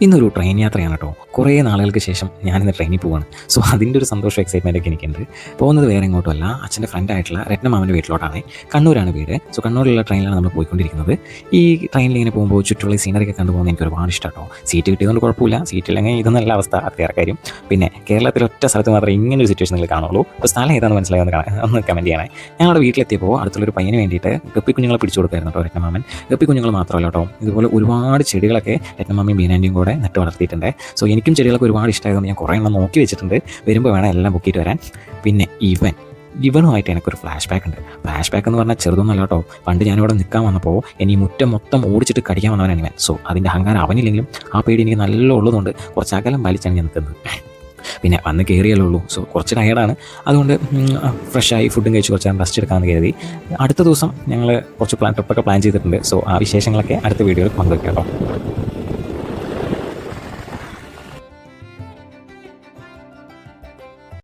ഇന്നൊരു ട്രെയിൻ യാത്രയാണ് കേട്ടോ. കുറേ നാളുകൾക്ക് ശേഷം ഞാനിന്ന് ട്രെയിനിൽ പോവാണ്. സോ അതിൻ്റെ ഒരു സന്തോഷം എക്സൈറ്റ്മെൻറ്റൊക്കെ എനിക്കുണ്ട്. പോകുന്നത് വേറെ എങ്ങോട്ടുമല്ല, അച്ഛൻ്റെ ഫ്രണ്ടായിട്ടുള്ള രത്നമാമൻ്റെ വീട്ടിലോട്ടാണ്. കണ്ണൂരാണ് വീട്. സോ കണ്ണൂരിലുള്ള ട്രെയിനിലാണ് നമ്മൾ പോയിക്കൊണ്ടിരിക്കുന്നത്. ഈ ട്രെയിനിൽ ഇങ്ങനെ പോകുമ്പോൾ ചുറ്റുള്ള സീനറിയൊക്കെ കണ്ടു പോകുന്നത് എനിക്ക് ഒരുപാട് ഇഷ്ടം കേട്ടോ. സീറ്റ് കിട്ടിയതുകൊണ്ട് കുഴപ്പമില്ല, സീറ്റില്ലെങ്കിൽ ഇതൊന്നല്ല അവസ്ഥ, അത് വേറെ കാര്യം. പിന്നെ കേരളത്തിൽ ഒറ്റ സ്ഥലത്ത് മാത്രമേ ഇങ്ങനെ ഒരു സിറ്റുവേഷൻ നിങ്ങൾ കാണുള്ളൂ. അപ്പോൾ സ്ഥലം ഏതാണെന്ന് മനസ്സിലായി ഒന്ന് കമൻറ്റ് ചെയ്യണേ. ഞങ്ങളുടെ വീട്ടിലെത്തിയപ്പോൾ അടുത്തുള്ളൊരു പയ്യന് വേണ്ടിയിട്ട് ഗപ്പി കുഞ്ഞുങ്ങളെ പിടിച്ചു കൊടുക്കായിരുന്നു കേട്ടോ രത്നമാമൻ. ഗപ്പി കുഞ്ഞുങ്ങൾ മാത്രമല്ല കേട്ടോ, ഇതുപോലെ ഒരുപാട് ചെടികളൊക്കെ രത്നമാമയും ബീനാൻ്റെയും കൂടെ നട്ട് വളർത്തിയിട്ടുണ്ട്. സോ എനിക്കും ചെടികളൊക്കെ ഒരുപാട് ഇഷ്ടമായതുകൊണ്ട് ഞാൻ കുറേ എണ്ണം നോക്കി വെച്ചിട്ടുണ്ട്. വരുമ്പോൾ വേണം എല്ലാം ബുക്കിയിട്ട് വരാൻ. പിന്നെ ഇവനുമായിട്ട് എനിക്കൊരു ഫ്ലാഷ് ബാക്ക് ഉണ്ട്. ഫ്ലാഷ് ബാക്ക് എന്ന് പറഞ്ഞാൽ ചെറുതൊന്നല്ല കേട്ടോ. പണ്ട് ഞാനിവിടെ നിൽക്കാൻ വന്നപ്പോൾ എന്നെ ഈ മുറ്റം മൊത്തം ഓടിച്ചിട്ട് കടിക്കാൻ വന്നവനാണ് ഇവൻ. സോ അതിൻ്റെ അഹങ്കാരം അവനില്ലെങ്കിലും ആ പേടി എനിക്ക് നല്ല ഉള്ളതുകൊണ്ട് കുറച്ച് അകലം വലിച്ചാണ് ഞാൻ നിൽക്കുന്നത്. പിന്നെ വന്ന് കയറിയല്ലേ ഉള്ളൂ. സോ കുറച്ച് ടയർഡാണ്. അതുകൊണ്ട് ഫ്രഷായി ഫുഡും കഴിച്ച് കുറച്ച് നേരം റെസ്റ്റ് എടുക്കാമെന്ന് കരുതി. അടുത്ത ദിവസം ഞങ്ങൾ കുറച്ച് ട്രിപ്പൊക്കെ പ്ലാൻ ചെയ്തിട്ടുണ്ട്. സോ ആ വിശേഷങ്ങളൊക്കെ അടുത്ത വീഡിയോയിൽ പങ്കുവയ്ക്കാം കേട്ടോ.